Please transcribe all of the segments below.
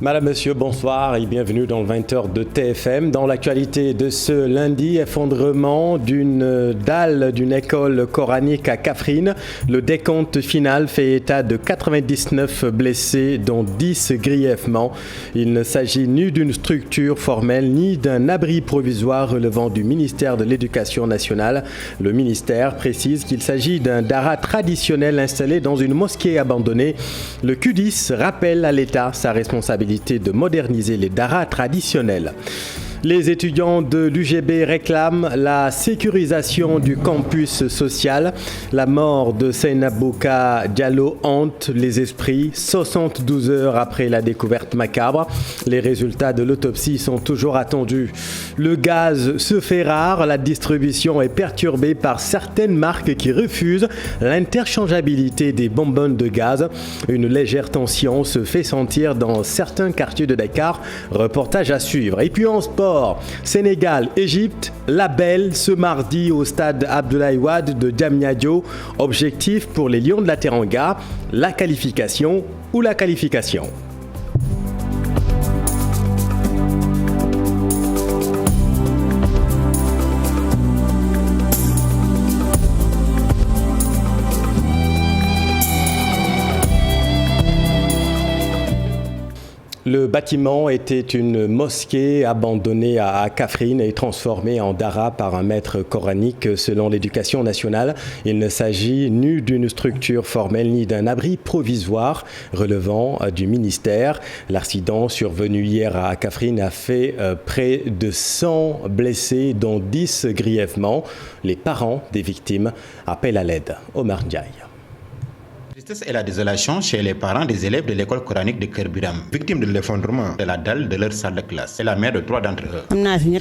Madame, Monsieur, bonsoir et bienvenue dans le 20h de TFM. Dans l'actualité de ce lundi, effondrement d'une dalle d'une école coranique à Kaffrine. Le décompte final fait état de 99 blessés, dont 10 grièvement. Il ne s'agit ni d'une structure formelle ni d'un abri provisoire relevant du ministère de l'Éducation nationale. Le ministère précise qu'il s'agit d'un dara traditionnel installé dans une mosquée abandonnée. Le QDIS rappelle à l'État sa responsabilité de moderniser les daras traditionnels. Les étudiants de l'UGB réclament la sécurisation du campus social. La mort de Seynabouka Diallo hante les esprits 72 heures après la découverte macabre. Les résultats de l'autopsie sont toujours attendus. Le gaz se fait rare. La distribution est perturbée par certaines marques qui refusent l'interchangeabilité des bonbonnes de gaz. Une légère tension se fait sentir dans certains quartiers de Dakar. Reportage à suivre. Et puis en sport, Sénégal-Égypte, la belle ce mardi au stade Abdoulaye Wade de Diamniadio. Objectif pour les Lions de la Teranga, la qualification ou la qualification. Le bâtiment était une mosquée abandonnée à Kaffrine et transformée en dara par un maître coranique selon l'Éducation nationale. Il ne s'agit ni d'une structure formelle ni d'un abri provisoire relevant du ministère. L'accident survenu hier à Kaffrine a fait près de 100 blessés, dont 10 grièvement. Les parents des victimes appellent à l'aide. Omar Ndiaye. La tristesse et la désolation chez les parents des élèves de l'école coranique de Kerbiram, victimes de l'effondrement de la dalle de leur salle de classe. C'est la mère de 3 d'entre eux.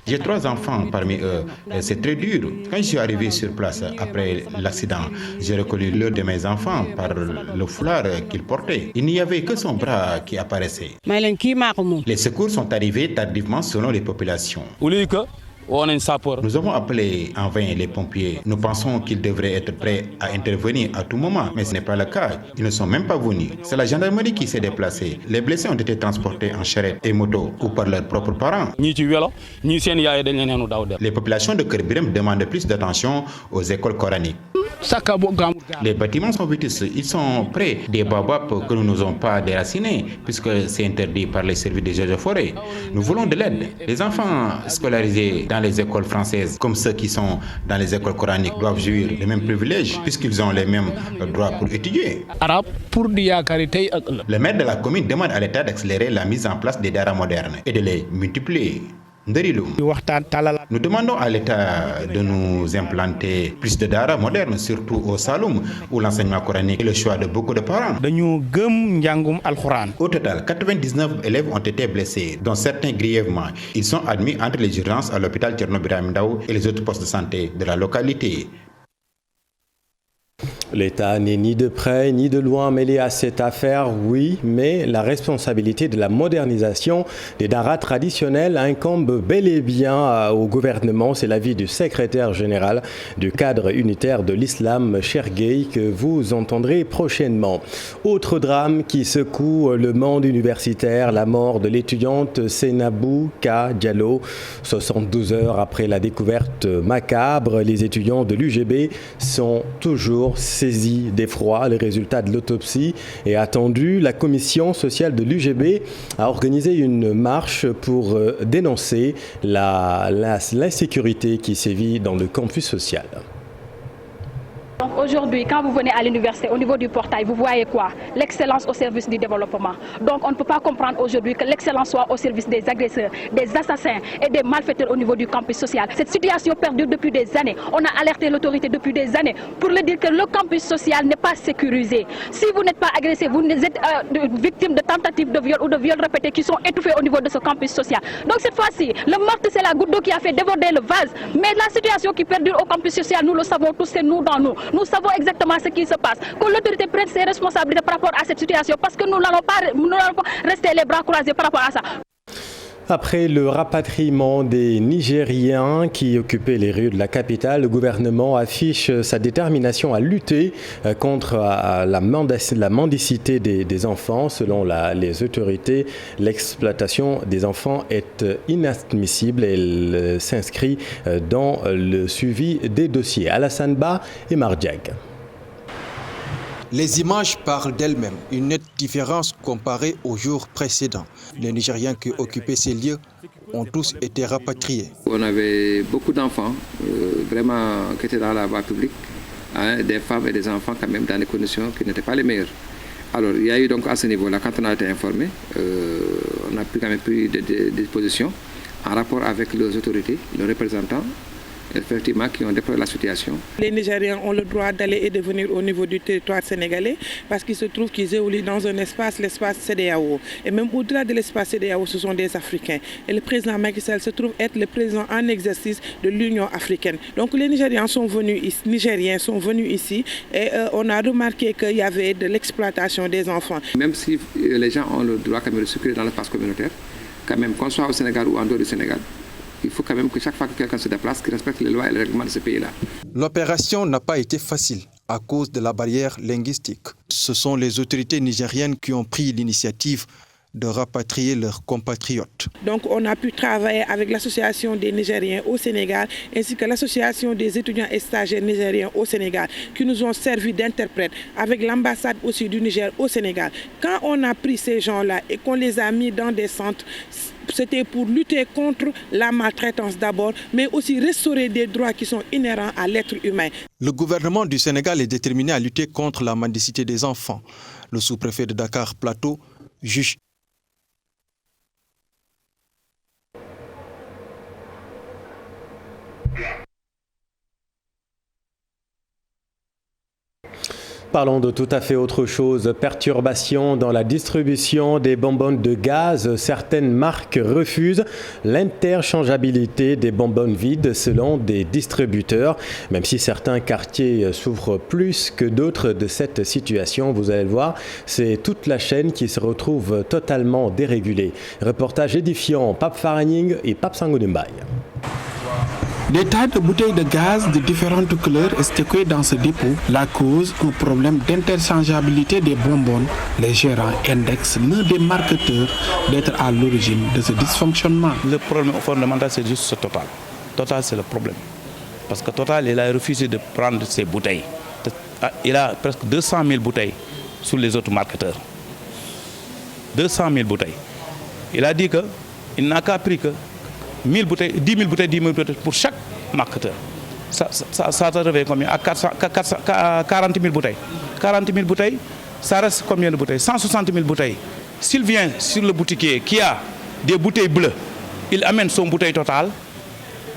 J'ai 3 enfants parmi eux. C'est très dur. Quand je suis arrivé sur place après l'accident, j'ai reconnu l'un de mes enfants par le foulard qu'il portait. Il n'y avait que son bras qui apparaissait. Les secours sont arrivés tardivement selon les populations. Nous avons appelé en vain les pompiers. Nous pensons qu'ils devraient être prêts à intervenir à tout moment, mais ce n'est pas le cas. Ils ne sont même pas venus. C'est la gendarmerie qui s'est déplacée. Les blessés ont été transportés en charrette et moto ou par leurs propres parents. Les populations de Kerbiram demandent plus d'attention aux écoles coraniques. Les bâtiments sont vétustes, ils sont près des baobabs que nous n'osons pas déraciner puisque c'est interdit par les services des eaux et forêts. Nous voulons de l'aide. Les enfants scolarisés dans les écoles françaises comme ceux qui sont dans les écoles coraniques doivent jouir des mêmes privilèges puisqu'ils ont les mêmes droits pour étudier. Le maire de la commune demande à l'État d'accélérer la mise en place des daras modernes et de les multiplier. Nous demandons à l'État de nous implanter plus de daras modernes, surtout au Saloum, où l'enseignement coranique est le choix de beaucoup de parents. Au total, 99 élèves ont été blessés, dont certains grièvement. Ils sont admis entre les urgences à l'hôpital Thierno Birahim Ndao et les autres postes de santé de la localité. L'État n'est ni de près ni de loin mêlé à cette affaire, oui, mais la responsabilité de la modernisation des daras traditionnels incombe bel et bien au gouvernement. C'est l'avis du secrétaire général du cadre unitaire de l'islam, Chergueï, que vous entendrez prochainement. Autre drame qui secoue le monde universitaire, la mort de l'étudiante Seynabouka Diallo. 72 heures après la découverte macabre, les étudiants de l'UGB sont toujours saisis d'effroi. Le résultat de l'autopsie est attendu. La commission sociale de l'UGB a organisé une marche pour dénoncer l'insécurité qui sévit dans le campus social. Donc aujourd'hui, quand vous venez à l'université, au niveau du portail, vous voyez quoi? L'excellence au service du développement. Donc on ne peut pas comprendre aujourd'hui que l'excellence soit au service des agresseurs, des assassins et des malfaiteurs au niveau du campus social. Cette situation perdure depuis des années. On a alerté l'autorité depuis des années pour leur dire que le campus social n'est pas sécurisé. Si vous n'êtes pas agressé, vous êtes victime de tentatives de viol ou de viols répétés qui sont étouffés au niveau de ce campus social. Donc cette fois-ci, le meurtre, c'est la goutte d'eau qui a fait déborder le vase. Mais la situation qui perdure au campus social, nous le savons tous, c'est nous dans nous. Nous savons exactement ce qui se passe. Que l'autorité prenne ses responsabilités par rapport à cette situation parce que nous n'allons pas rester les bras croisés par rapport à ça. Après le rapatriement des Nigériens qui occupaient les rues de la capitale, le gouvernement affiche sa détermination à lutter contre la mendicité des enfants. Selon les autorités, l'exploitation des enfants est inadmissible et elle s'inscrit dans le suivi des dossiers. Alassane Ba et Mardiag. Les images parlent d'elles-mêmes, une nette différence comparée aux jours précédents. Les Nigériens qui occupaient ces lieux ont tous été rapatriés. On avait beaucoup d'enfants vraiment qui étaient dans la voie publique, des femmes et des enfants quand même dans des conditions qui n'étaient pas les meilleures. Alors il y a eu donc à ce niveau-là, quand on a été informé, on a quand même pris des dispositions en rapport avec les autorités, les représentants, effectivement, qui ont déployé la situation. Les Nigériens ont le droit d'aller et de venir au niveau du territoire sénégalais parce qu'il se trouve qu'ils évoluent dans un espace, l'espace CEDEAO. Et même au-delà de l'espace CEDEAO, ce sont des Africains. Et le président Macky Sall se trouve être le président en exercice de l'Union africaine. Donc les Nigériens sont venus ici et on a remarqué qu'il y avait de l'exploitation des enfants. Même si les gens ont le droit quand même de circuler dans l'espace communautaire, quand même qu'on soit au Sénégal ou en dehors du Sénégal, il faut quand même que chaque fois que quelqu'un se déplace, qu'il respecte les lois et les règlements de ce pays-là. L'opération n'a pas été facile à cause de la barrière linguistique. Ce sont les autorités nigériennes qui ont pris l'initiative de rapatrier leurs compatriotes. Donc on a pu travailler avec l'association des Nigériens au Sénégal ainsi que l'association des étudiants et stagiaires nigériens au Sénégal qui nous ont servi d'interprètes avec l'ambassade aussi du Niger au Sénégal. Quand on a pris ces gens-là et qu'on les a mis dans des centres, c'était pour lutter contre la maltraitance d'abord, mais aussi restaurer des droits qui sont inhérents à l'être humain. Le gouvernement du Sénégal est déterminé à lutter contre la mendicité des enfants. Le sous-préfet de Dakar Plateau juge. Parlons de tout à fait autre chose. Perturbation dans la distribution des bonbonnes de gaz. Certaines marques refusent l'interchangeabilité des bonbonnes vides selon des distributeurs. Même si certains quartiers souffrent plus que d'autres de cette situation, vous allez le voir, c'est toute la chaîne qui se retrouve totalement dérégulée. Reportage édifiant, Pape Faragning et Pape Sangoudembaye. Des tas de bouteilles de gaz de différentes couleurs stockées dans ce dépôt. La cause, un problème d'interchangeabilité des bonbonnes. Les gérants indexent l'un des marketeurs d'être à l'origine de ce dysfonctionnement. Le problème fondamental, c'est juste ce Total. Total, c'est le problème. Parce que Total, il a refusé de prendre ses bouteilles. Il a presque 200 000 bouteilles sous les autres marketeurs. 200 000 bouteilles. Il a dit qu'il n'a qu'à pris que 1000 bouteilles, 10 000 bouteilles, 10 000 bouteilles pour chaque marketeur. Ça revient combien? À 40 000 bouteilles. 40 000 bouteilles, ça reste combien de bouteilles? 160 000 bouteilles. S'il vient sur le boutiquier qui a des bouteilles bleues, il amène son bouteille Total,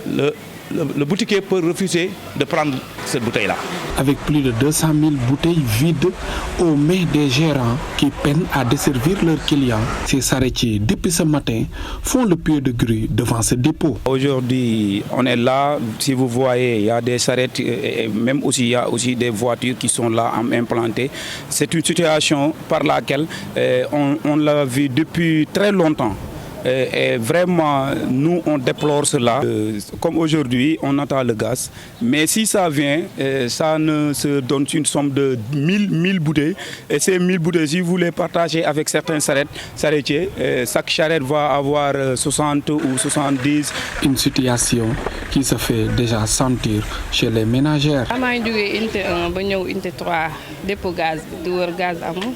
le boutiquier peut refuser de prendre cette bouteille-là. Avec plus de 200 000 bouteilles vides aux mains des gérants qui peinent à desservir leurs clients, ces charretiers, depuis ce matin, font le pied de grue devant ce dépôt. Aujourd'hui, on est là. Si vous voyez, il y a des charrettes et même aussi, il y a aussi des voitures qui sont là implantées. C'est une situation par laquelle on l'a vu depuis très longtemps. Et vraiment, nous, on déplore cela. Comme aujourd'hui, on attend le gaz. Mais si ça vient, ça ne se donne une somme de 1000 bouteilles. Et ces 1000 bouteilles, si vous les partagez avec certains charretiers, chaque charrette va avoir 60 ou 70. Une situation qui se fait déjà sentir chez les ménagères. Inte 3 dépôt gaz di wër gaz amul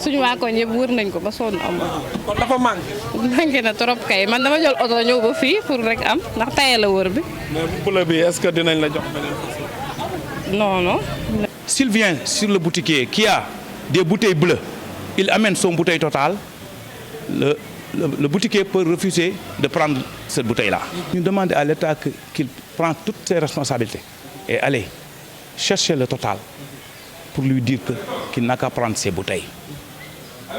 suñu waa koñ yëpp wër nañ ko ba sonn amul kon dafa manqué na trop kay man dama jël oto ñëw ba fii pour rek am ndax tayé la wër bi mais bu bleu bi est-ce que dinañ la jox beneen non s'il vient sur le boutiquier qui a des bouteilles bleues, il amène son bouteille Total, le boutiquier peut refuser de prendre cette bouteille-là. Nous demandons à l'État qu'il prenne toutes ses responsabilités et aller chercher le Total pour lui dire qu'il n'a qu'à prendre ses bouteilles.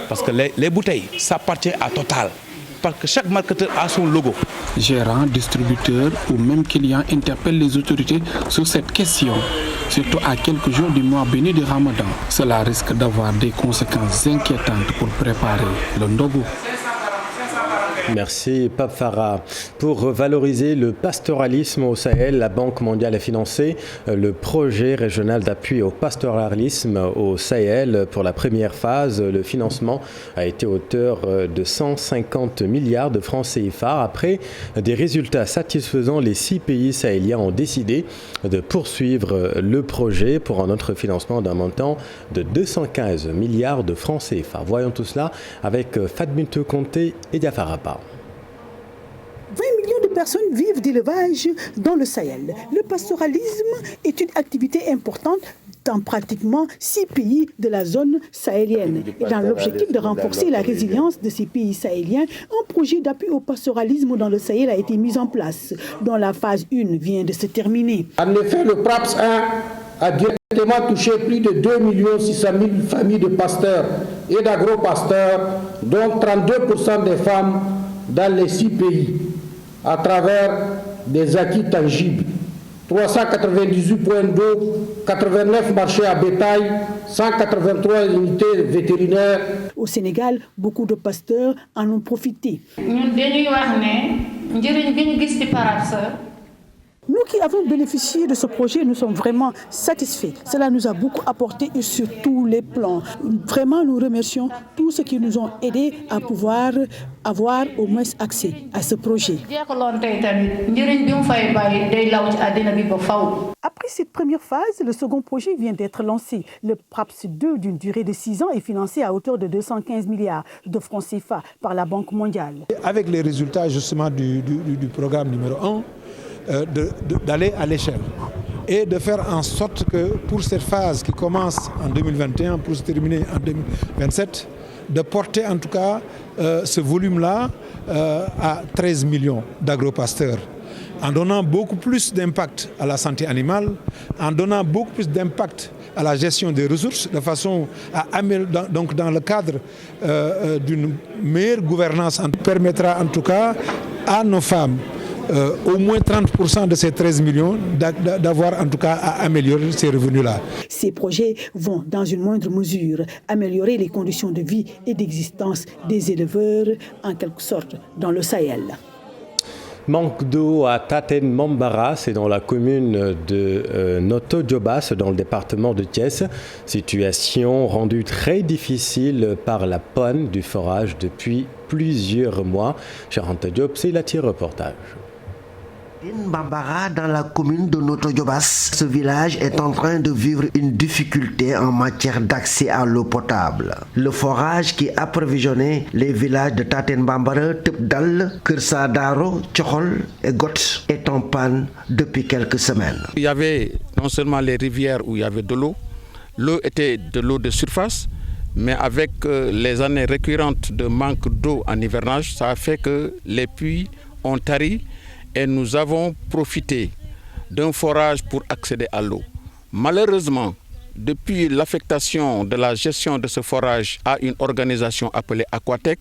Parce que les bouteilles, ça appartient à Total. Parce que chaque marketeur a son logo. Gérants, distributeurs ou même clients interpellent les autorités sur cette question. Surtout à quelques jours du mois béni de Ramadan. Cela risque d'avoir des conséquences inquiétantes pour préparer le ndogu. Merci Pape Farah. Pour valoriser le pastoralisme au Sahel, la Banque mondiale a financé le projet régional d'appui au pastoralisme au Sahel. Pour la première phase, le financement a été à hauteur de 150 milliards de francs CFA. Après des résultats satisfaisants, les 6 pays sahéliens ont décidé de poursuivre le projet pour un autre financement d'un montant de 215 milliards de francs CFA. Voyons tout cela avec Fadminte Conté et Diafar Apa. 20 millions de personnes vivent d'élevage dans le Sahel. Le pastoralisme est une activité importante dans pratiquement 6 pays de la zone sahélienne. Et dans l'objectif de renforcer la résilience de ces pays sahéliens, un projet d'appui au pastoralisme dans le Sahel a été mis en place, dont la phase 1 vient de se terminer. En effet, le PRAPS 1 a directement touché plus de 2 600 000 familles de pasteurs et d'agro-pasteurs, dont 32% des femmes dans les 6 pays, à travers des acquis tangibles. 398 points d'eau, 89 marchés à bétail, 183 unités vétérinaires. Au Sénégal, beaucoup de pasteurs en ont profité. Nous qui avons bénéficié de ce projet, nous sommes vraiment satisfaits. Cela nous a beaucoup apporté sur tous les plans. Vraiment, nous remercions tous ceux qui nous ont aidés à pouvoir avoir au moins accès à ce projet. Après cette première phase, le second projet vient d'être lancé. Le PRAPS 2 d'une durée de 6 ans est financé à hauteur de 215 milliards de francs CFA par la Banque mondiale. Avec les résultats justement du programme numéro 1, d'aller à l'échelle et de faire en sorte que pour cette phase qui commence en 2021 pour se terminer en 2027, de porter en tout cas ce volume-là à 13 millions d'agropasteurs, en donnant beaucoup plus d'impact à la santé animale, en donnant beaucoup plus d'impact à la gestion des ressources, de façon à améliorer, donc dans le cadre d'une meilleure gouvernance, permettra en tout cas à nos femmes au moins 30% de ces 13 millions d'avoir en tout cas à améliorer ces revenus-là. Ces projets vont dans une moindre mesure améliorer les conditions de vie et d'existence des éleveurs en quelque sorte dans le Sahel. Manque d'eau à Taten Mambara, c'est dans la commune de Noto Djobas, dans le département de Thiès. Situation rendue très difficile par la panne du forage depuis plusieurs mois. Charanta Diop, c'est la reportage. Bambara, dans la commune de Noto Djobas, ce village est en train de vivre une difficulté en matière d'accès à l'eau potable. Le forage qui approvisionnait les villages de Taten Bambara, Tepdal, Kersadaro, Tchokol et Got est en panne depuis quelques semaines. Il y avait non seulement les rivières où il y avait de l'eau était de l'eau de surface, mais avec les années récurrentes de manque d'eau en hivernage, ça a fait que les puits ont tari. Et nous avons profité d'un forage pour accéder à l'eau. Malheureusement, depuis l'affectation de la gestion de ce forage à une organisation appelée Aquatec,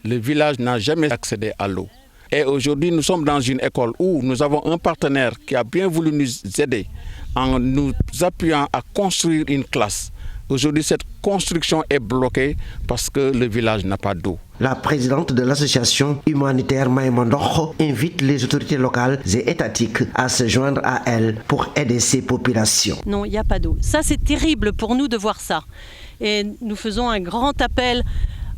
le village n'a jamais accédé à l'eau. Et aujourd'hui, nous sommes dans une école où nous avons un partenaire qui a bien voulu nous aider en nous appuyant à construire une classe. Aujourd'hui, cette construction est bloquée parce que le village n'a pas d'eau. La présidente de l'association humanitaire Maïmondokho invite les autorités locales et étatiques à se joindre à elle pour aider ces populations. Non, il n'y a pas d'eau. Ça, c'est terrible pour nous de voir ça. Et nous faisons un grand appel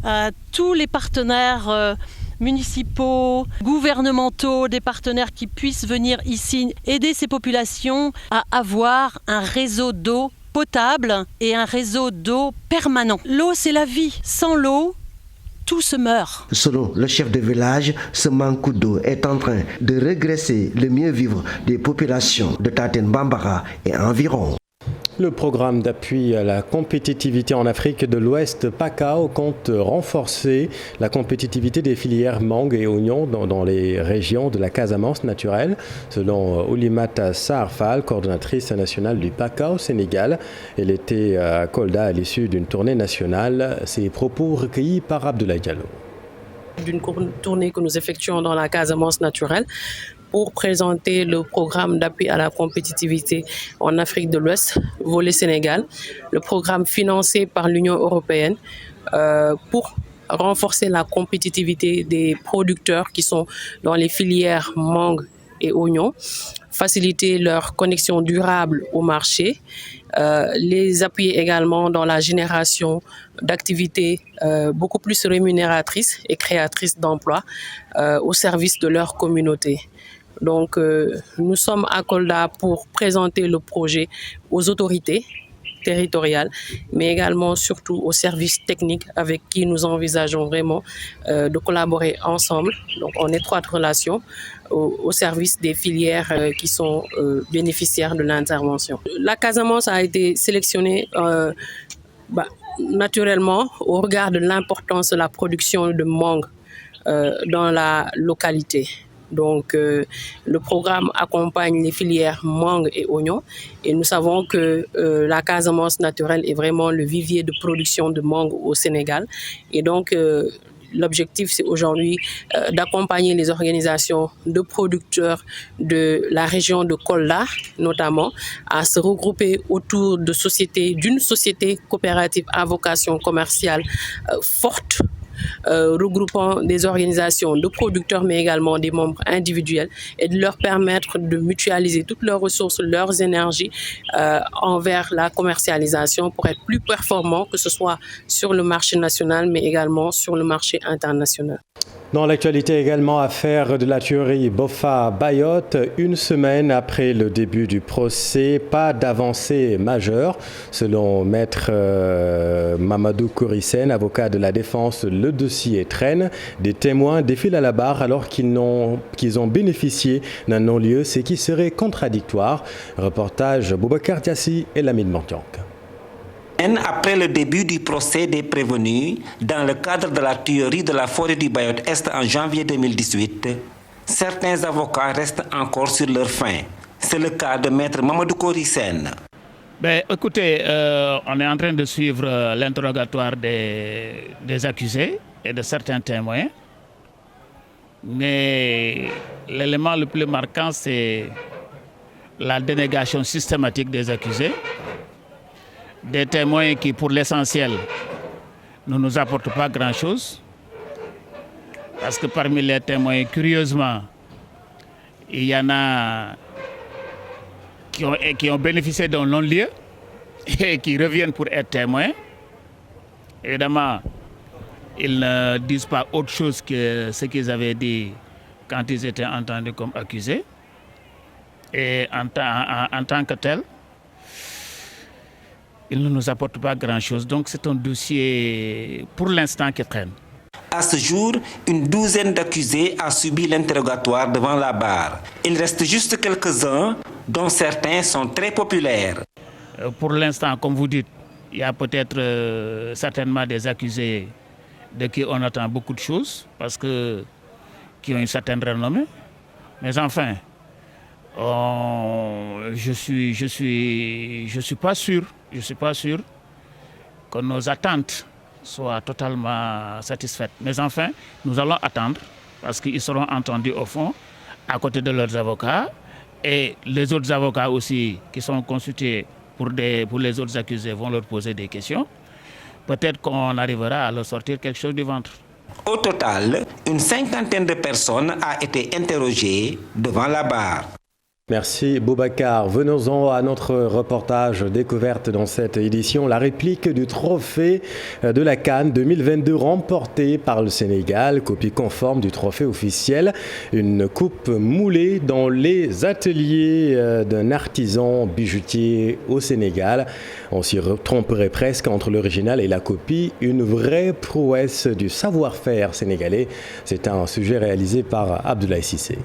à tous les partenaires municipaux, gouvernementaux, des partenaires qui puissent venir ici aider ces populations à avoir un réseau d'eau potable et un réseau d'eau permanent. L'eau, c'est la vie. Sans l'eau, tout se meurt. Selon le chef de village, ce manque d'eau est en train de régresser le mieux vivre des populations de Taten Bambara et environ. Le programme d'appui à la compétitivité en Afrique de l'Ouest, PACAO, compte renforcer la compétitivité des filières mangue et oignons dans les régions de la Casamance naturelle. Selon Oulimata Sarfal, coordonnatrice nationale du PACAO au Sénégal, elle était à Kolda à l'issue d'une tournée nationale. Ses propos recueillis par Abdoulaye Diallo. D'une tournée que nous effectuons dans la Casamance naturelle, pour présenter le programme d'appui à la compétitivité en Afrique de l'Ouest, volet Sénégal, le programme financé par l'Union européenne pour renforcer la compétitivité des producteurs qui sont dans les filières mangue et oignons, faciliter leur connexion durable au marché, les appuyer également dans la génération d'activités beaucoup plus rémunératrices et créatrices d'emplois au service de leur communauté. Donc, nous sommes à Kolda pour présenter le projet aux autorités territoriales, mais également surtout aux services techniques avec qui nous envisageons vraiment de collaborer ensemble, donc en étroite relation, au service des filières qui sont bénéficiaires de l'intervention. La Casamance a été sélectionnée naturellement au regard de l'importance de la production de mangue dans la localité. Donc, le programme accompagne les filières mangue et oignons et nous savons que la Casamance naturelle est vraiment le vivier de production de mangue au Sénégal. Et donc, l'objectif, c'est aujourd'hui d'accompagner les organisations de producteurs de la région de Kolda, notamment, à se regrouper autour d'une société coopérative à vocation commerciale forte, regroupant des organisations de producteurs mais également des membres individuels et de leur permettre de mutualiser toutes leurs ressources, leurs énergies envers la commercialisation pour être plus performants, que ce soit sur le marché national mais également sur le marché international. Dans l'actualité également, affaire de la tuerie Boffa-Bayotte, une semaine après le début du procès, pas d'avancée majeure. Selon maître Mamadou Kourissène, avocat de la défense, le dossier traîne. Des témoins défilent à la barre alors qu'ils ont bénéficié d'un non-lieu, ce qui serait contradictoire. Reportage Boubacar Diassi et Lamine Mantiank. Après le début du procès des prévenus, dans le cadre de la tuerie de la forêt du Bayotte-Est en janvier 2018, certains avocats restent encore sur leur faim. C'est le cas de maître Mamadou Kourissène. Écoutez, on est en train de suivre l'interrogatoire des accusés et de certains témoins. Mais l'élément le plus marquant, c'est la dénégation systématique des accusés. Des témoins qui, pour l'essentiel, ne nous apportent pas grand-chose. Parce que parmi les témoins, curieusement, il y en a qui ont bénéficié d'un non-lieu et qui reviennent pour être témoins. Évidemment, ils ne disent pas autre chose que ce qu'ils avaient dit quand ils étaient entendus comme accusés. Et en tant que tel, il ne nous apporte pas grand-chose. Donc c'est un dossier, pour l'instant, qui traîne. À ce jour, une douzaine d'accusés a subi l'interrogatoire devant la barre. Il reste juste quelques-uns, dont certains sont très populaires. Pour l'instant, comme vous dites, il y a peut-être certainement des accusés de qui on attend beaucoup de choses, parce que qui ont une certaine renommée. Mais enfin, je suis pas sûr que nos attentes soient totalement satisfaites. Mais enfin, nous allons attendre parce qu'ils seront entendus au fond à côté de leurs avocats et les autres avocats aussi qui sont consultés pour les autres accusés vont leur poser des questions. Peut-être qu'on arrivera à leur sortir quelque chose du ventre. Au total, une cinquantaine de personnes a été interrogées devant la barre. Merci Boubacar. Venons-en à notre reportage découverte dans cette édition. La réplique du trophée de la CAN 2022 remporté par le Sénégal, copie conforme du trophée officiel. Une coupe moulée dans les ateliers d'un artisan bijoutier au Sénégal. On s'y tromperait presque entre l'original et la copie. Une vraie prouesse du savoir-faire sénégalais. C'est un sujet réalisé par Abdoulaye Cissé.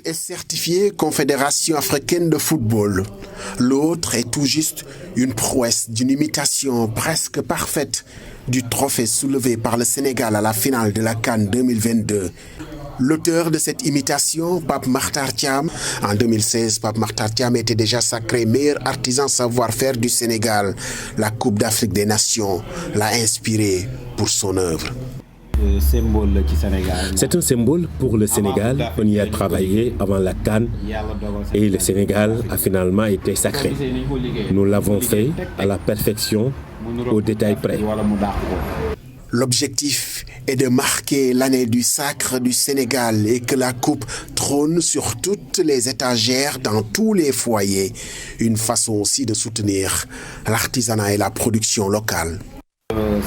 Est certifiée Confédération africaine de football. L'autre est tout juste une prouesse d'une imitation presque parfaite du trophée soulevé par le Sénégal à la finale de la CAN 2022. L'auteur de cette imitation, Pape Makhtar Thiam. En 2016, Pape Makhtar Thiam était déjà sacré meilleur artisan savoir-faire du Sénégal. La Coupe d'Afrique des Nations l'a inspiré pour son œuvre. C'est un symbole pour le Sénégal. On y a travaillé avant la CAN et le Sénégal a finalement été sacré. Nous l'avons fait à la perfection, au détail près. L'objectif est de marquer l'année du sacre du Sénégal et que la coupe trône sur toutes les étagères dans tous les foyers. Une façon aussi de soutenir l'artisanat et la production locale. Le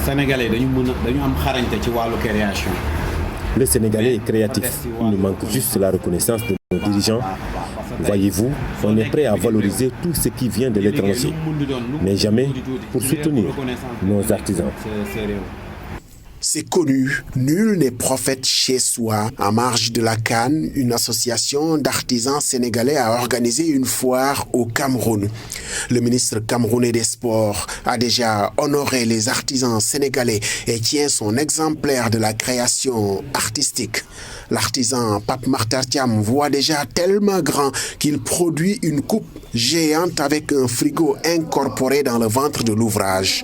Sénégalais est créatif. Il nous manque juste la reconnaissance de nos dirigeants. Voyez-vous, on est prêt à valoriser tout ce qui vient de l'étranger, mais jamais pour soutenir nos artisans. C'est connu, nul n'est prophète chez soi. En marge de la CAN, une association d'artisans sénégalais a organisé une foire au Cameroun. Le ministre camerounais des Sports a déjà honoré les artisans sénégalais et tient son exemplaire de la création artistique. L'artisan Pape Martartiam voit déjà tellement grand qu'il produit une coupe géante avec un frigo incorporé dans le ventre de l'ouvrage.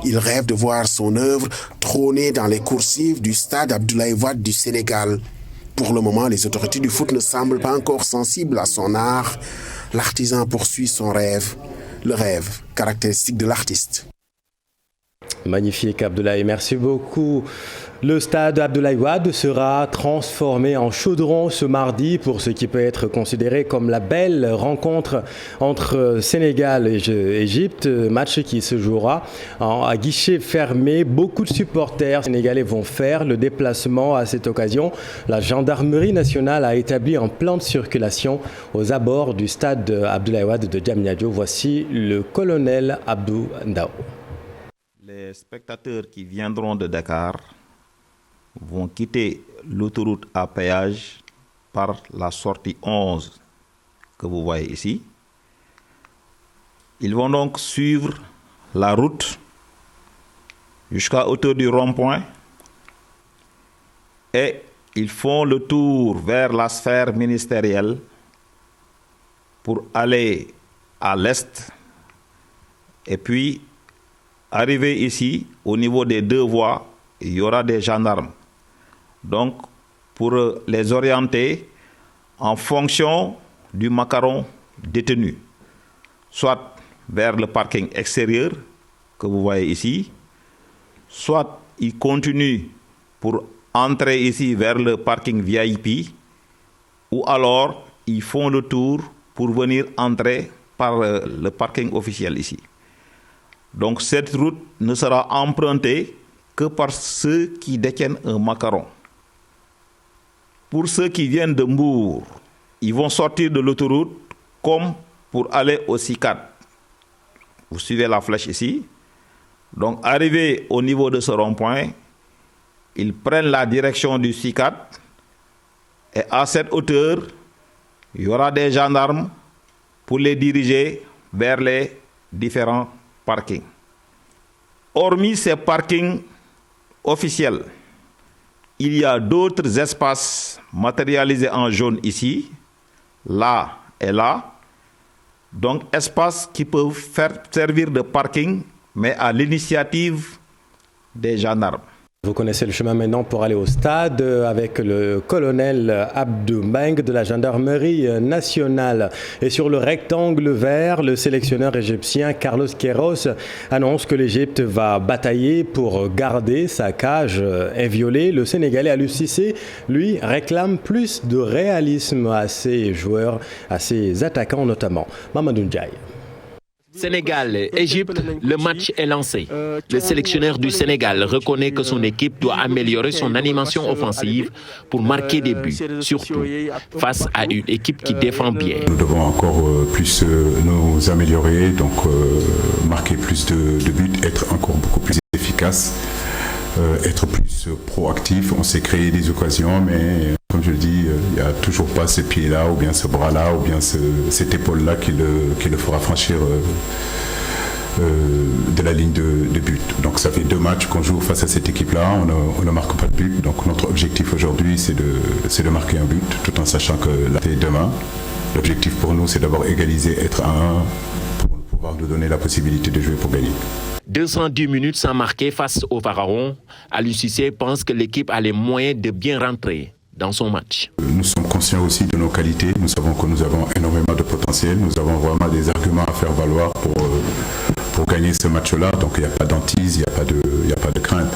Il rêve de voir son œuvre trôner dans les coursives du stade Abdoulaye Wade du Sénégal. Pour le moment, les autorités du foot ne semblent pas encore sensibles à son art. L'artisan poursuit son rêve, le rêve caractéristique de l'artiste. Magnifique Abdoulaye, merci beaucoup. Le stade Abdoulaye Wade sera transformé en chaudron ce mardi pour ce qui peut être considéré comme la belle rencontre entre Sénégal et Égypte, match qui se jouera à guichet fermé. Beaucoup de supporters sénégalais vont faire le déplacement à cette occasion. La gendarmerie nationale a établi un plan de circulation aux abords du stade Abdoulaye Wade de Diamniadio. Voici le colonel Abdou Ndao. Les spectateurs qui viendront de Dakar vont quitter l'autoroute à péage par la sortie 11 que vous voyez ici. Ils vont donc suivre la route jusqu'à hauteur du rond-point et ils font le tour vers la sphère ministérielle pour aller à l'est et puis arriver ici, au niveau des deux voies, il y aura des gendarmes. Donc, pour les orienter en fonction du macaron détenu, soit vers le parking extérieur que vous voyez ici, soit ils continuent pour entrer ici vers le parking VIP, ou alors ils font le tour pour venir entrer par le parking officiel ici. Donc cette route ne sera empruntée que par ceux qui détiennent un macaron. Pour ceux qui viennent de Mbour, ils vont sortir de l'autoroute comme pour aller au CICAD. Vous suivez la flèche ici. Donc arrivé au niveau de ce rond-point, ils prennent la direction du CICAD et à cette hauteur, il y aura des gendarmes pour les diriger vers les différents parkings. Hormis ces parkings officiels, il y a d'autres espaces matérialisés en jaune ici, là et là. Donc espaces qui peuvent servir de parking, mais à l'initiative des gendarmes. Vous connaissez le chemin maintenant pour aller au stade avec le colonel Abdou Mbeng de la gendarmerie nationale. Et sur le rectangle vert, le sélectionneur égyptien Carlos Queiroz annonce que l'Égypte va batailler pour garder sa cage inviolée. Le Sénégalais Aliou Cissé, lui, réclame plus de réalisme à ses joueurs, à ses attaquants notamment. Mamadou Ndiaye. Sénégal-Égypte, le match est lancé. Le sélectionneur du Sénégal reconnaît que son équipe doit améliorer son animation offensive pour marquer des buts, surtout face à une équipe qui défend bien. Nous devons encore plus nous améliorer, donc marquer plus de buts, être encore beaucoup plus efficace, être plus proactif. On s'est créé des occasions, mais comme je le dis, il n'y a toujours pas ce pied-là, ou bien ce bras-là, ou bien cette épaule-là qui le fera franchir de la ligne de but. Donc ça fait 2 matchs qu'on joue face à cette équipe-là, on ne marque pas de but. Donc notre objectif aujourd'hui, c'est de marquer un but, tout en sachant que là, c'est demain. L'objectif pour nous, c'est d'abord égaliser, être à 1, pour pouvoir nous donner la possibilité de jouer pour gagner. 210 minutes sans marquer face au Pharaon, Aliou Cissé pense que l'équipe a les moyens de bien rentrer dans son match. Nous sommes conscients aussi de nos qualités, nous savons que nous avons énormément de potentiel, nous avons vraiment des arguments à faire valoir pour gagner ce match-là, donc il n'y a pas d'antise, il n'y a pas de crainte.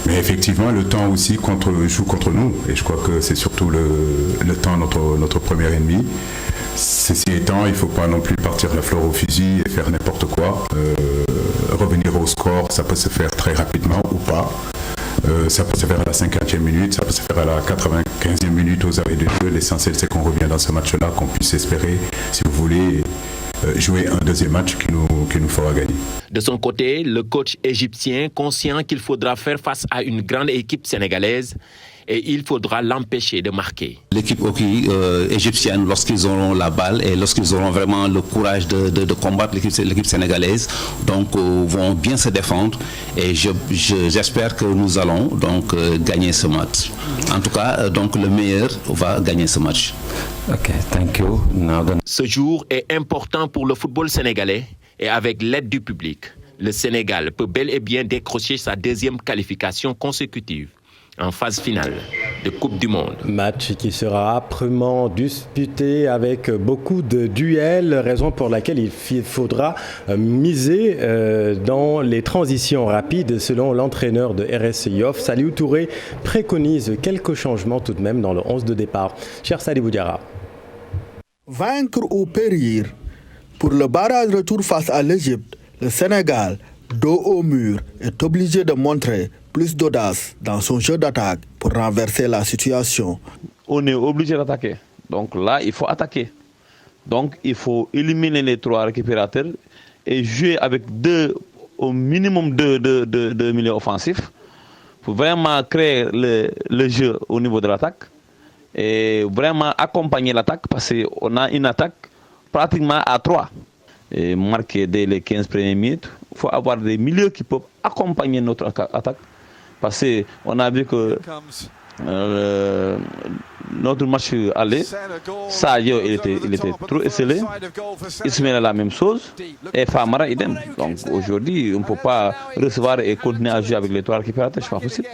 Mais effectivement, le temps aussi joue contre nous. Et je crois que c'est surtout le temps notre premier ennemi. Ceci étant, il ne faut pas non plus partir la fleur au fusil et faire n'importe quoi. Revenir au score, ça peut se faire très rapidement ou pas. Ça peut se faire à la 50e minute, ça peut se faire à la 95e minute aux arrêts de jeu. L'essentiel, c'est qu'on revient dans ce match-là, qu'on puisse espérer, si vous voulez, jouer un deuxième match qui nous fera gagner. De son côté, le coach égyptien, conscient qu'il faudra faire face à une grande équipe sénégalaise, et il faudra l'empêcher de marquer. L'équipe égyptienne, lorsqu'ils auront la balle et lorsqu'ils auront vraiment le courage de combattre l'équipe sénégalaise, donc vont bien se défendre et j'espère que nous allons donc gagner ce match. En tout cas, donc le meilleur va gagner ce match. Okay, thank you. Ce jour est important pour le football sénégalais et avec l'aide du public, le Sénégal peut bel et bien décrocher sa deuxième qualification consécutive en phase finale de Coupe du Monde. Match qui sera âprement disputé avec beaucoup de duels, raison pour laquelle il faudra miser dans les transitions rapides selon l'entraîneur de RS Yoff. Saliou Touré préconise quelques changements tout de même dans le 11 de départ. Cher Sadibou Diarra. Vaincre ou périr. Pour le barrage retour face à l'Égypte, le Sénégal, dos au mur, est obligé de montrer plus d'audace dans son jeu d'attaque pour renverser la situation. On est obligé d'attaquer. Donc là, il faut attaquer. Donc il faut éliminer les 3 récupérateurs et jouer avec au minimum deux milieux offensifs pour vraiment créer le jeu au niveau de l'attaque et vraiment accompagner l'attaque parce qu'on a une attaque pratiquement à 3. Et marquer dès les 15 premières minutes, il faut avoir des milieux qui peuvent accompagner notre attaque. Parce qu'on a vu que notre match allait, Sadio il était trop esselé, Ismaël la même chose, et Famara idem. Donc aujourd'hui, on ne peut pas recevoir et continuer à jouer avec les 3 récupérateurs, c'est pas possible.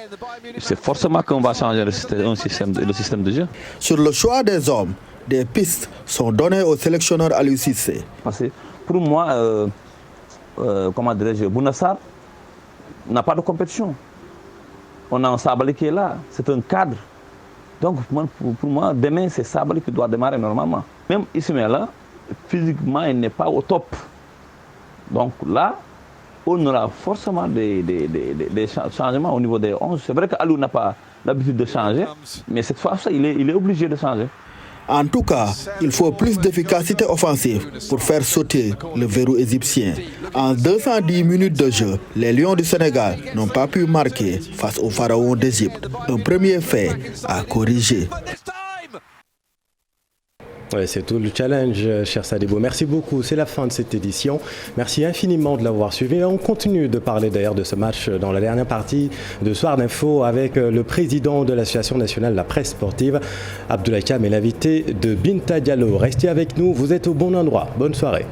C'est forcément qu'on va changer le système de jeu. Sur le choix des hommes, des pistes sont données au sélectionneur Aliou Cissé. Parce que pour moi, comment dirais-je, Bounassar n'a pas de compétition. On a un Sabaly qui est là, c'est un cadre. Donc pour moi, demain, c'est Sabaly qui doit démarrer normalement. Même Ismaël, là, physiquement, il n'est pas au top. Donc là, on aura forcément des changements au niveau des 11. C'est vrai qu'Alou n'a pas l'habitude de changer, mais cette fois-ci, il est obligé de changer. En tout cas, il faut plus d'efficacité offensive pour faire sauter le verrou égyptien. En 210 minutes de jeu, les Lions du Sénégal n'ont pas pu marquer face aux pharaons d'Égypte. Un premier fait à corriger. Ouais, c'est tout le challenge, cher Sadibou. Merci beaucoup. C'est la fin de cette édition. Merci infiniment de l'avoir suivi. Et on continue de parler d'ailleurs de ce match dans la dernière partie de Soir d'Info avec le président de l'Association nationale de la presse sportive, Abdoulaye Kam, et l'invité de Binta Diallo. Restez avec nous, vous êtes au bon endroit. Bonne soirée.